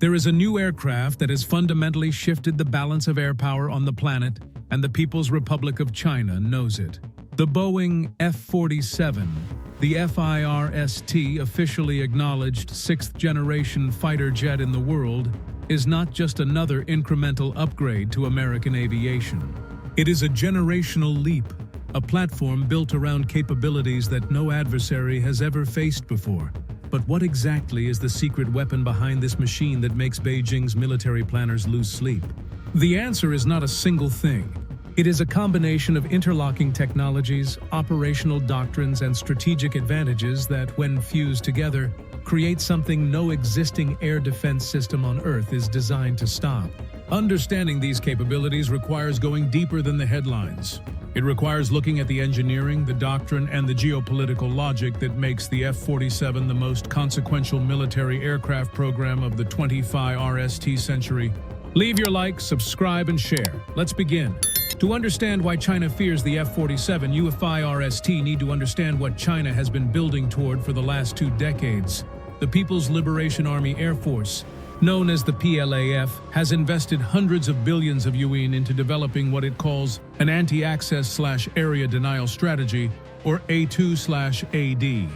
There is a new aircraft that has fundamentally shifted the balance of air power on the planet, and the People's Republic of China knows it. The Boeing F-47, the FIRST officially acknowledged sixth-generation fighter jet in the world, is not just another incremental upgrade to American aviation. It is a generational leap, a platform built around capabilities that no adversary has ever faced before. But what exactly is the secret weapon behind this machine that makes Beijing's military planners lose sleep? The answer is not a single thing. It is a combination of interlocking technologies, operational doctrines, and strategic advantages that, when fused together, create something no existing air defense system on Earth is designed to stop. Understanding these capabilities requires going deeper than the headlines. It requires looking at the engineering, the doctrine, and the geopolitical logic that makes the F-47 the most consequential military aircraft program of the 21st century. Leave your like, subscribe, and share. Let's begin. To understand why China fears the F-47, you FIRST need to understand what China has been building toward for the last 2 decades. The People's Liberation Army Air Force, known as the PLAF, has invested hundreds of billions of yuan into developing what it calls an anti-access/area denial strategy, or A2/AD.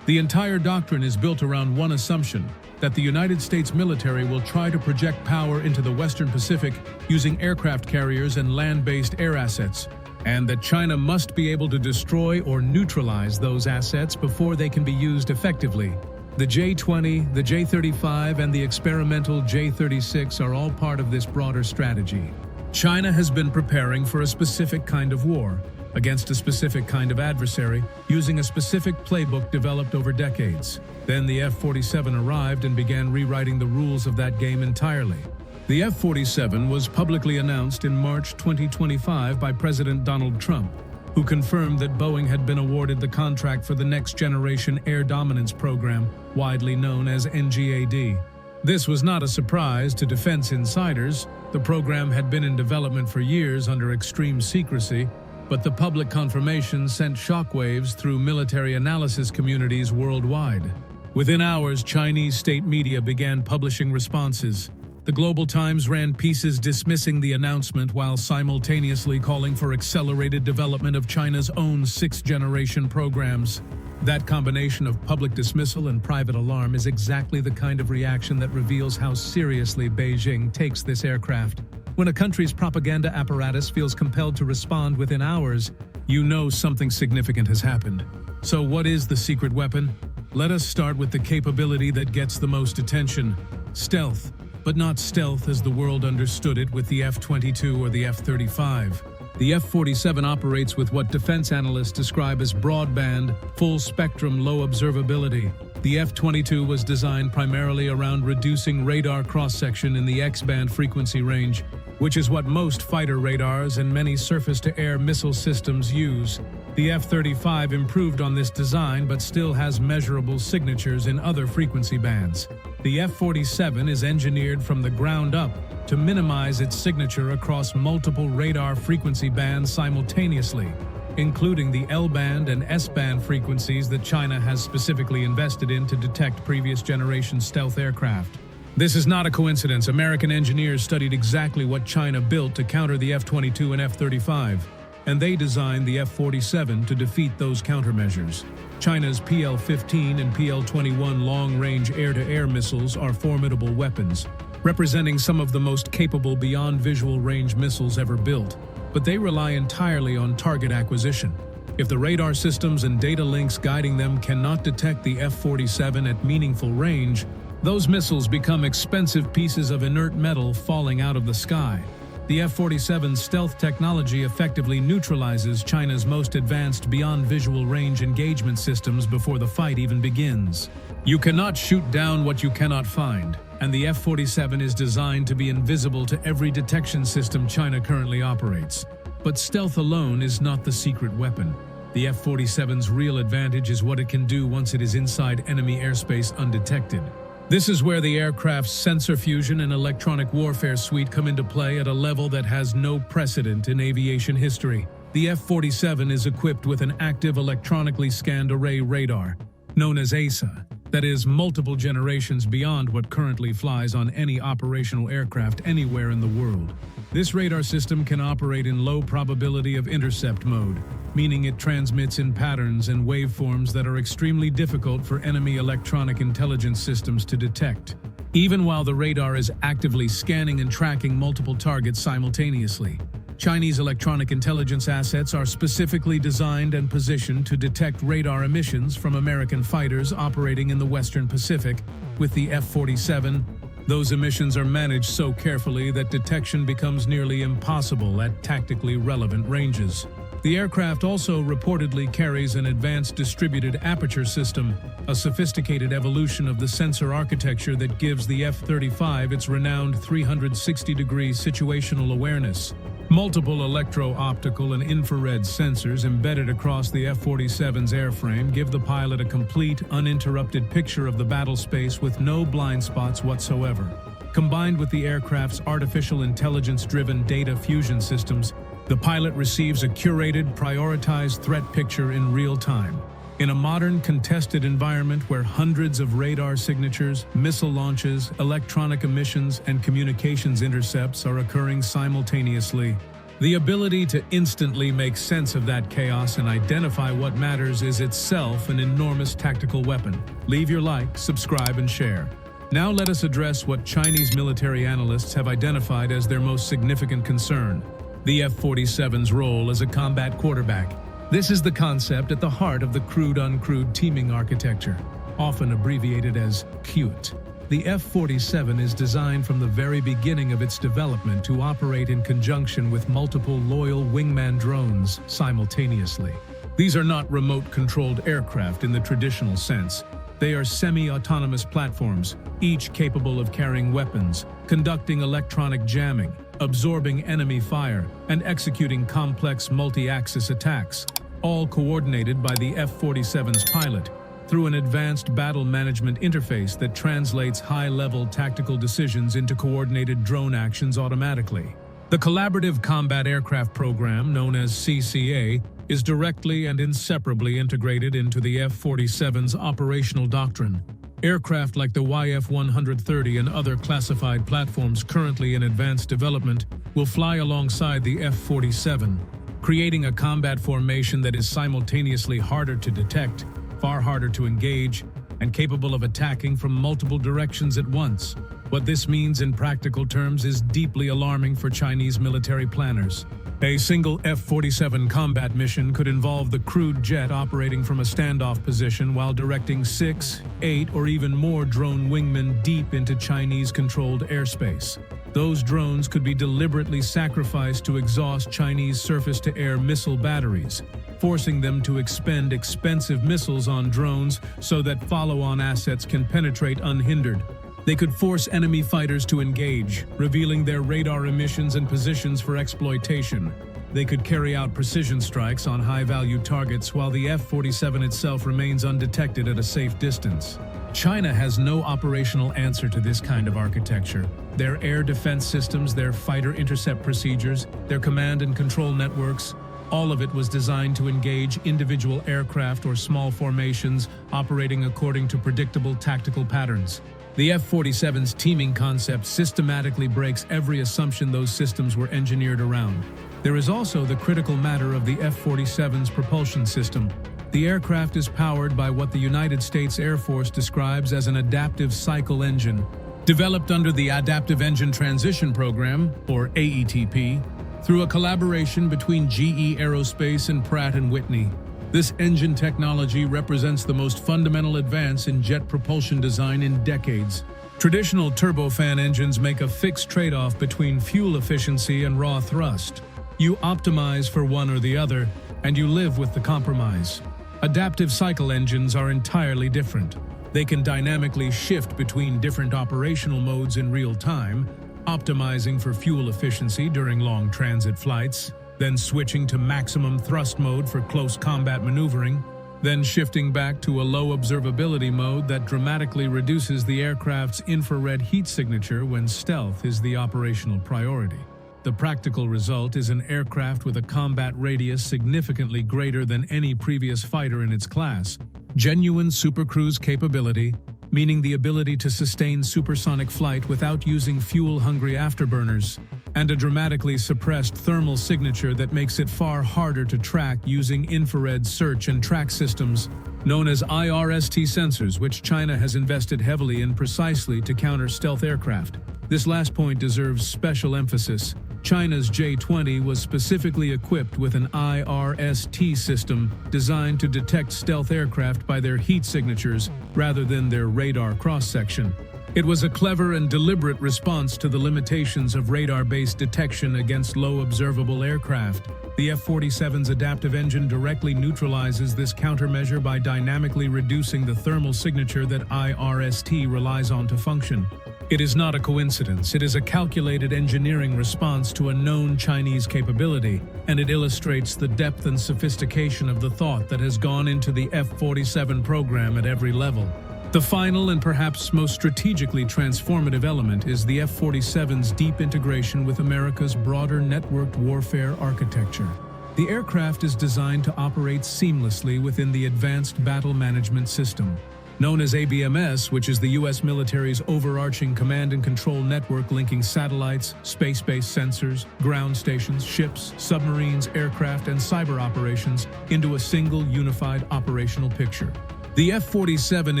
The entire doctrine is built around one assumption, that the United States military will try to project power into the Western Pacific using aircraft carriers and land-based air assets, and that China must be able to destroy or neutralize those assets before they can be used effectively. The J-20, the J-35, and the experimental J-36 are all part of this broader strategy. China has been preparing for a specific kind of war, against a specific kind of adversary, using a specific playbook developed over decades. Then the F-47 arrived and began rewriting the rules of that game entirely. The F-47 was publicly announced in March 2025 by President Donald Trump, who confirmed that Boeing had been awarded the contract for the Next Generation Air Dominance Program, widely known as NGAD. This was not a surprise to defense insiders. The program had been in development for years under extreme secrecy, but the public confirmation sent shockwaves through military analysis communities worldwide. Within hours, Chinese state media began publishing responses. The Global Times ran pieces dismissing the announcement while simultaneously calling for accelerated development of China's own sixth-generation programs. That combination of public dismissal and private alarm is exactly the kind of reaction that reveals how seriously Beijing takes this aircraft. When a country's propaganda apparatus feels compelled to respond within hours, you know something significant has happened. So what is the secret weapon? Let us start with the capability that gets the most attention: stealth. But not stealth as the world understood it with the F-22 or the F-35. The F-47 operates with what defense analysts describe as broadband, full-spectrum, low observability. The F-22 was designed primarily around reducing radar cross-section in the X-band frequency range, which is what most fighter radars and many surface-to-air missile systems use. The F-35 improved on this design but still has measurable signatures in other frequency bands. The F-47 is engineered from the ground up to minimize its signature across multiple radar frequency bands simultaneously, including the L-band and S-band frequencies that China has specifically invested in to detect previous-generation stealth aircraft. This is not a coincidence. American engineers studied exactly what China built to counter the F-22 and F-35, and they designed the F-47 to defeat those countermeasures. China's PL-15 and PL-21 long-range air-to-air missiles are formidable weapons, representing some of the most capable beyond-visual-range missiles ever built, but they rely entirely on target acquisition. If the radar systems and data links guiding them cannot detect the F-47 at meaningful range, those missiles become expensive pieces of inert metal falling out of the sky. The F-47's stealth technology effectively neutralizes China's most advanced beyond-visual range engagement systems before the fight even begins. You cannot shoot down what you cannot find, and the F-47 is designed to be invisible to every detection system China currently operates. But stealth alone is not the secret weapon. The F-47's real advantage is what it can do once it is inside enemy airspace undetected. This is where the aircraft's sensor fusion and electronic warfare suite come into play at a level that has no precedent in aviation history. The F-47 is equipped with an active electronically scanned array radar, known as AESA. That is, multiple generations beyond what currently flies on any operational aircraft anywhere in the world. This radar system can operate in low probability of intercept mode, meaning it transmits in patterns and waveforms that are extremely difficult for enemy electronic intelligence systems to detect, even while the radar is actively scanning and tracking multiple targets simultaneously. Chinese electronic intelligence assets are specifically designed and positioned to detect radar emissions from American fighters operating in the Western Pacific with the F-47. Those emissions are managed so carefully that detection becomes nearly impossible at tactically relevant ranges. The aircraft also reportedly carries an advanced distributed aperture system, a sophisticated evolution of the sensor architecture that gives the F-35 its renowned 360-degree situational awareness. Multiple electro-optical and infrared sensors embedded across the F-47's airframe give the pilot a complete, uninterrupted picture of the battle space with no blind spots whatsoever. Combined with the aircraft's artificial intelligence-driven data fusion systems, the pilot receives a curated, prioritized threat picture in real time. In a modern, contested environment where hundreds of radar signatures, missile launches, electronic emissions, and communications intercepts are occurring simultaneously, the ability to instantly make sense of that chaos and identify what matters is itself an enormous tactical weapon. Leave your like, subscribe, and share. Now let us address what Chinese military analysts have identified as their most significant concern: the F-47's role as a combat quarterback. This is the concept at the heart of the crewed-uncrewed teaming architecture, often abbreviated as CUTE. The F-47 is designed from the very beginning of its development to operate in conjunction with multiple loyal wingman drones simultaneously. These are not remote-controlled aircraft in the traditional sense. They are semi-autonomous platforms, each capable of carrying weapons, conducting electronic jamming, absorbing enemy fire, and executing complex multi-axis attacks, all coordinated by the F-47's pilot through an advanced battle management interface that translates high-level tactical decisions into coordinated drone actions automatically. The Collaborative Combat Aircraft Program, known as CCA, is directly and inseparably integrated into the F-47's operational doctrine. Aircraft like the YF-130 and other classified platforms currently in advanced development will fly alongside the F-47, creating a combat formation that is simultaneously harder to detect, far harder to engage, and capable of attacking from multiple directions at once. What this means in practical terms is deeply alarming for Chinese military planners. A single F-47 combat mission could involve the crewed jet operating from a standoff position while directing 6, 8, or even more drone wingmen deep into Chinese-controlled airspace. Those drones could be deliberately sacrificed to exhaust Chinese surface-to-air missile batteries, forcing them to expend expensive missiles on drones so that follow-on assets can penetrate unhindered. They could force enemy fighters to engage, revealing their radar emissions and positions for exploitation. They could carry out precision strikes on high-value targets while the F-47 itself remains undetected at a safe distance. China has no operational answer to this kind of architecture. Their air defense systems, their fighter intercept procedures, their command and control networks, all of it was designed to engage individual aircraft or small formations operating according to predictable tactical patterns. The F-47's teaming concept systematically breaks every assumption those systems were engineered around. There is also the critical matter of the F-47's propulsion system. The aircraft is powered by what the United States Air Force describes as an adaptive cycle engine. Developed under the Adaptive Engine Transition Program, or AETP, through a collaboration between GE Aerospace and Pratt & Whitney. This engine technology represents the most fundamental advance in jet propulsion design in decades. Traditional turbofan engines make a fixed trade-off between fuel efficiency and raw thrust. You optimize for one or the other, and you live with the compromise. Adaptive cycle engines are entirely different. They can dynamically shift between different operational modes in real time, optimizing for fuel efficiency during long transit flights, then switching to maximum thrust mode for close combat maneuvering, then shifting back to a low observability mode that dramatically reduces the aircraft's infrared heat signature when stealth is the operational priority. The practical result is an aircraft with a combat radius significantly greater than any previous fighter in its class, genuine supercruise capability, meaning the ability to sustain supersonic flight without using fuel-hungry afterburners, and a dramatically suppressed thermal signature that makes it far harder to track using infrared search and track systems, known as IRST sensors, which China has invested heavily in precisely to counter stealth aircraft. This last point deserves special emphasis. China's J-20 was specifically equipped with an IRST system designed to detect stealth aircraft by their heat signatures rather than their radar cross-section. It was a clever and deliberate response to the limitations of radar-based detection against low observable aircraft. The F-47's adaptive engine directly neutralizes this countermeasure by dynamically reducing the thermal signature that IRST relies on to function. It is not a coincidence, it is a calculated engineering response to a known Chinese capability, and it illustrates the depth and sophistication of the thought that has gone into the F-47 program at every level. The final and perhaps most strategically transformative element is the F-47's deep integration with America's broader networked warfare architecture. The aircraft is designed to operate seamlessly within the Advanced Battle Management System, known as ABMS, which is the U.S. military's overarching command and control network linking satellites, space-based sensors, ground stations, ships, submarines, aircraft, and cyber operations into a single unified operational picture. The F-47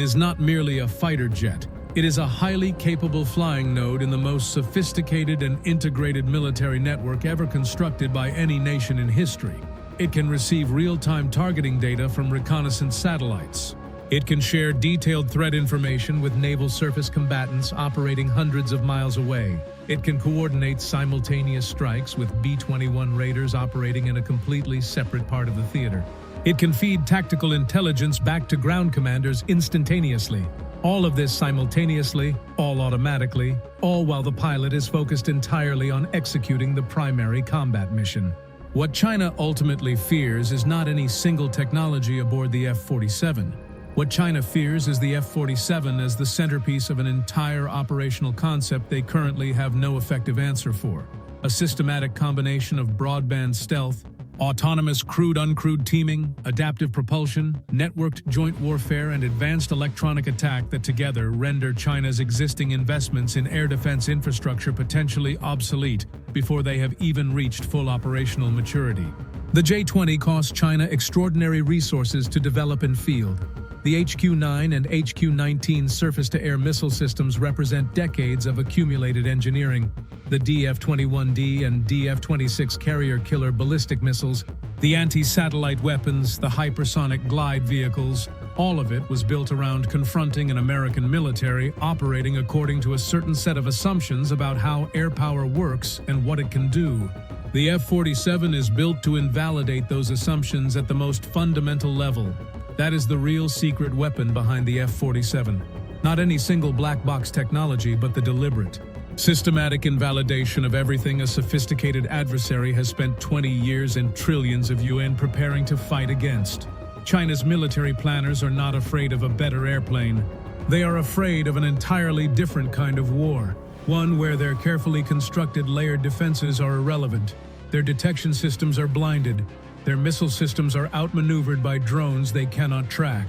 is not merely a fighter jet. It is a highly capable flying node in the most sophisticated and integrated military network ever constructed by any nation in history. It can receive real-time targeting data from reconnaissance satellites. It can share detailed threat information with naval surface combatants operating hundreds of miles away. It can coordinate simultaneous strikes with B-21 raiders operating in a completely separate part of the theater. It can feed tactical intelligence back to ground commanders instantaneously. All of this simultaneously, all automatically, all while the pilot is focused entirely on executing the primary combat mission. What China ultimately fears is not any single technology aboard the F-47. What China fears is the F-47 as the centerpiece of an entire operational concept they currently have no effective answer for. A systematic combination of broadband stealth, autonomous crewed-uncrewed teaming, adaptive propulsion, networked joint warfare, and advanced electronic attack that together render China's existing investments in air defense infrastructure potentially obsolete before they have even reached full operational maturity. The J-20 cost China extraordinary resources to develop and field. The HQ-9 and HQ-19 surface-to-air missile systems represent decades of accumulated engineering. The DF-21D and DF-26 carrier-killer ballistic missiles, the anti-satellite weapons, the hypersonic glide vehicles, all of it was built around confronting an American military operating according to a certain set of assumptions about how air power works and what it can do. The F-47 is built to invalidate those assumptions at the most fundamental level. That is the real secret weapon behind the F-47. Not any single black box technology, but the deliberate, systematic invalidation of everything a sophisticated adversary has spent 20 years and trillions of yuan preparing to fight against. China's military planners are not afraid of a better airplane. They are afraid of an entirely different kind of war, one where their carefully constructed layered defenses are irrelevant, their detection systems are blinded, their missile systems are outmaneuvered by drones they cannot track,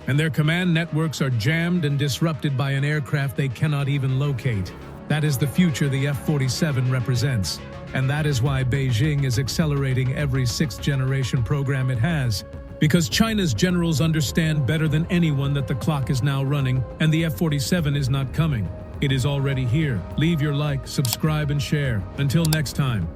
and their command networks are jammed and disrupted by an aircraft they cannot even locate. That is the future the F-47 represents, and that is why Beijing is accelerating every sixth-generation program it has, because China's generals understand better than anyone that the clock is now running, and the F-47 is not coming. It is already here. Leave your like, subscribe, and share. Until next time.